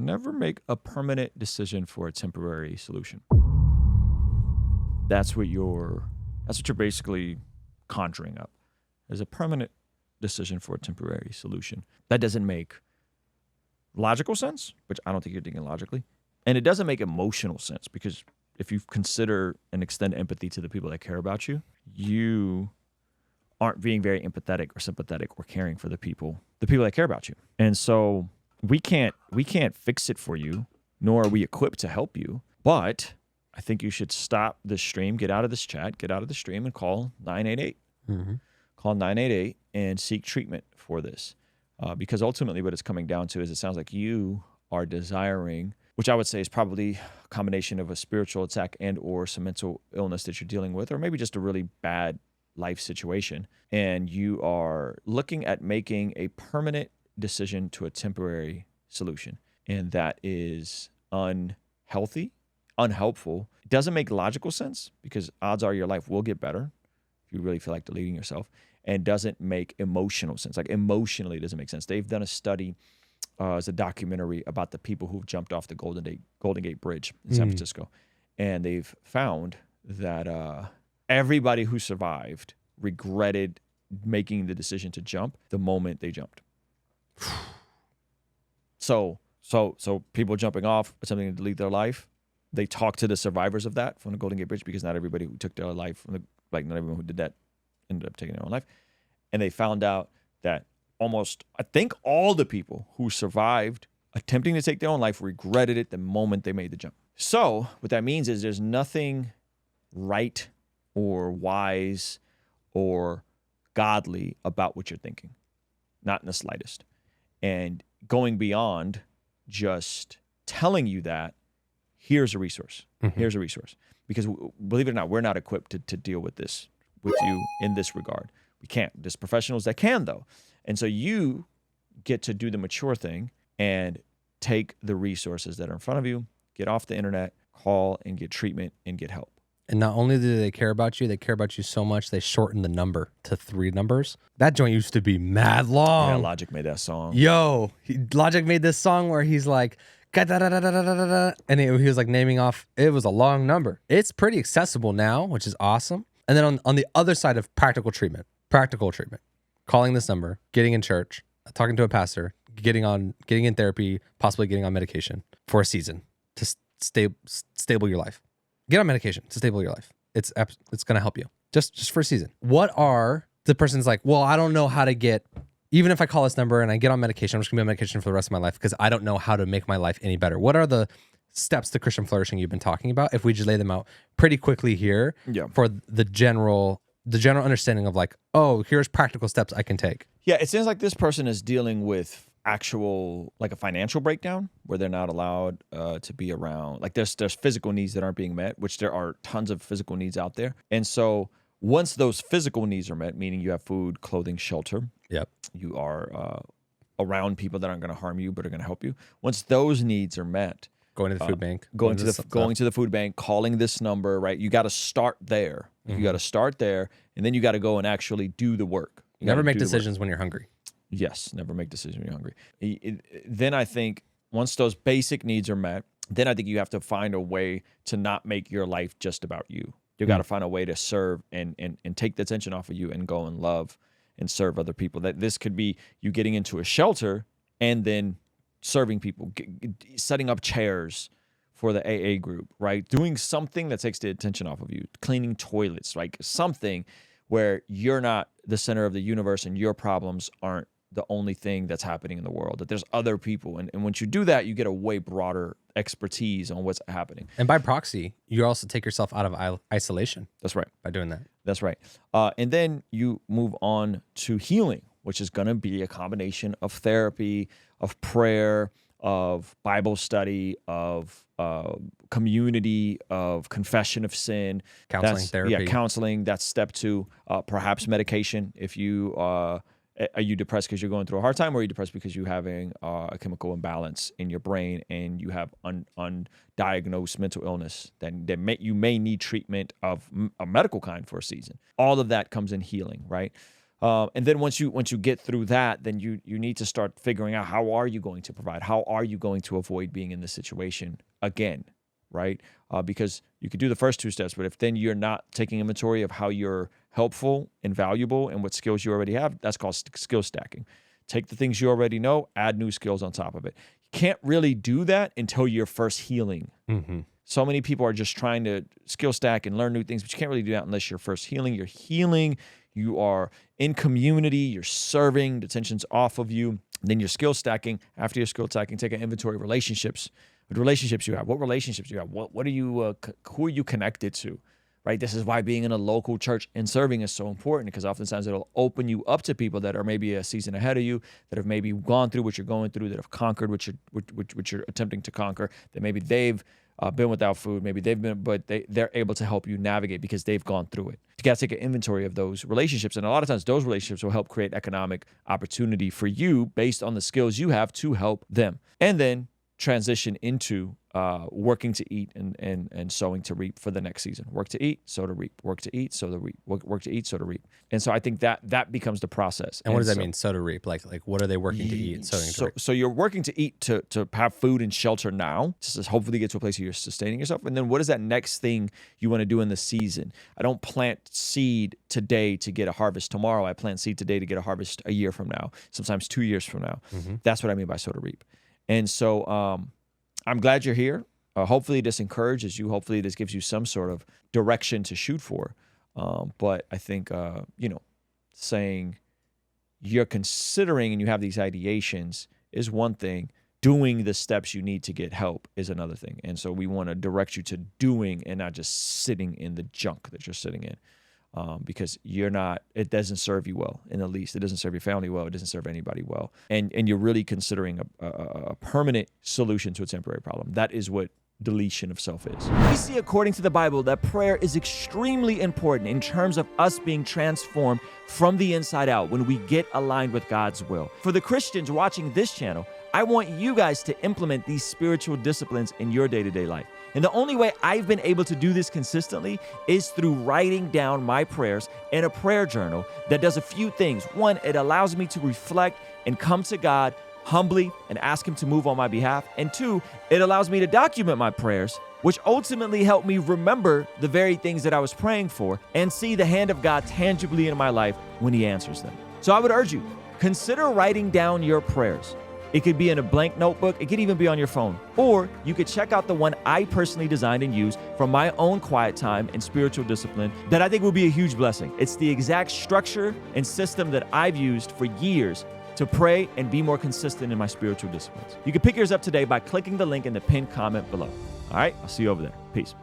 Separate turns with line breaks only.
never make a permanent decision for a temporary solution. That's what you're basically conjuring up. There's a permanent decision for a temporary solution. That doesn't make logical sense, which I don't think you're thinking logically. And it doesn't make emotional sense, because if you consider and extend empathy to the people that care about you, you aren't being very empathetic or sympathetic or caring for the people that care about you. And so we can't fix it for you, nor are we equipped to help you. But I think you should stop this stream, get out of this chat, get out of the stream, and call 988.
Mm-hmm.
Call 988 and seek treatment for this. Because ultimately what it's coming down to is it sounds like you are desiring, which I would say is probably a combination of a spiritual attack and or some mental illness that you're dealing with, or maybe just a really bad life situation. And you are looking at making a permanent decision to a temporary solution. And that is unhealthy, unhelpful. It doesn't make logical sense, because odds are your life will get better if you really feel like deleting yourself, and doesn't make emotional sense. Like emotionally, it doesn't make sense. They've done a study, it's a documentary about the people who've jumped off the Golden Gate Bridge in San Francisco. And they've found that everybody who survived regretted making the decision to jump the moment they jumped. So people jumping off, attempting to delete their life, they talked to the survivors of that from the Golden Gate Bridge, because not everybody who took their life, not everyone who did that ended up taking their own life. And they found out that almost, I think all the people who survived attempting to take their own life regretted it the moment they made the jump. So what that means is there's nothing right or wise or godly about what you're thinking. Not in the slightest. And going beyond just telling you that, here's a resource.
Mm-hmm.
Here's a resource. Because believe it or not, we're not equipped to deal with this, with you in this regard. We can't. There's professionals that can, though. And so you get to do the mature thing and take the resources that are in front of you, get off the internet, call and get treatment and get help.
And not only do they care about you, they care about you so much they shorten the number to 3 numbers. That joint used to be mad long.
Yeah, Logic made that song.
Yo, Logic made this song where he's like, and he was like naming off, it was a long number. It's pretty accessible now, which is awesome. And then on the other side of practical treatment, calling this number, getting in church, talking to a pastor, getting in therapy, possibly getting on medication for a season to stable your life. Get on medication to stable your life. It's going to help you just for a season. What are the person's like, well, I don't know how to get, even if I call this number and I get on medication, I'm just gonna be on medication for the rest of my life because I don't know how to make my life any better. What are the steps to Christian flourishing you've been talking about? If we just lay them out pretty quickly here for the general understanding of like, oh, here's practical steps I can take.
Yeah, it seems like this person is dealing with actual, like a financial breakdown where they're not allowed to be around. Like there's physical needs that aren't being met, which there are tons of physical needs out there. And so once those physical needs are met, meaning you have food, clothing, shelter, you are around people that aren't going to harm you but are going to help you. Once those needs are met,
going to the food bank,
going to the food bank, calling this number, right? You got to start there. Mm-hmm. You got to start there, and then you got to go and actually do the work. You
never make decisions when you're hungry.
Yes, never make decisions when you're hungry. Then I think once those basic needs are met, then I think you have to find a way to not make your life just about you. You got to find a way to serve and take the attention off of you and go and love and serve other people. That this could be you getting into a shelter and then serving people, setting up chairs for the AA group, right? Doing something that takes the attention off of you, cleaning toilets, like something where you're not the center of the universe and your problems aren't the only thing that's happening in the world, that there's other people. And once you do that, you get a way broader expertise on what's happening.
And by proxy, you also take yourself out of isolation.
That's right.
By doing that.
That's right. And then you move on to healing, which is going to be a combination of therapy, of prayer, of Bible study, of community, of confession of sin.
Counseling, therapy.
Yeah, counseling. That's step 2. Perhaps medication if you... Are you depressed because you're going through a hard time, or are you depressed because you're having a chemical imbalance in your brain and you have undiagnosed mental illness that you may need treatment of a medical kind for a season? All of that comes in healing, right? And then once you get through that, then you need to start figuring out how are you going to provide? How are you going to avoid being in this situation again, right? Because you could do the first 2 steps, but if then you're not taking inventory of how you're helpful and valuable and what skills you already have, that's called skill stacking. Take the things you already know, add new skills on top of it. You can't really do that until you're first healing.
Mm-hmm.
So many people are just trying to skill stack and learn new things, but you can't really do that unless you're first healing. You're healing, you are in community, you're serving, the tension's off of you. Then you're skill stacking. After you're skill stacking, take an inventory of relationships. What relationships you have? What relationships you have? What are you? Who are you connected to? Right. This is why being in a local church and serving is so important, because oftentimes it'll open you up to people that are maybe a season ahead of you, that have maybe gone through what you're going through, that have conquered what you're attempting to conquer. That maybe they've been without food, maybe they've been, but they're able to help you navigate because they've gone through it. You got to take an inventory of those relationships, and a lot of times those relationships will help create economic opportunity for you based on the skills you have to help them, and then transition into working to eat and sowing to reap for the next season. Work to eat, sow to reap. Work to eat, sow to reap. Work to eat, sow to reap. And so I think that becomes the process.
And what does that mean, sow to reap? Like what are they working to eat, sowing to reap?
So you're working to eat to have food and shelter now, just to hopefully get to a place where you're sustaining yourself. And then what is that next thing you want to do in the season? I don't plant seed today to get a harvest tomorrow. I plant seed today to get a harvest a year from now, sometimes 2 years from now. Mm-hmm. That's what I mean by sow to reap. And so I'm glad you're here. Hopefully this encourages you. Hopefully this gives you some sort of direction to shoot for. But I think, saying you're considering and you have these ideations is one thing. Doing the steps you need to get help is another thing. And so we want to direct you to doing and not just sitting in the junk that you're sitting in. Because it doesn't serve you well in the least. It doesn't serve your family well. It doesn't serve anybody well. And you're really considering a permanent solution to a temporary problem. That is what deletion of self is. We see according to the Bible that prayer is extremely important in terms of us being transformed from the inside out when we get aligned with God's will. For the Christians watching this channel, I want you guys to implement these spiritual disciplines in your day-to-day life. And the only way I've been able to do this consistently is through writing down my prayers in a prayer journal that does a few things. One, it allows me to reflect and come to God humbly and ask Him to move on my behalf. And 2, it allows me to document my prayers, which ultimately help me remember the very things that I was praying for and see the hand of God tangibly in my life when He answers them. So I would urge you, consider writing down your prayers. It could be in a blank notebook. It could even be on your phone. Or you could check out the one I personally designed and used from my own quiet time and spiritual discipline that I think will be a huge blessing. It's the exact structure and system that I've used for years to pray and be more consistent in my spiritual disciplines. You can pick yours up today by clicking the link in the pinned comment below. All right, I'll see you over there. Peace.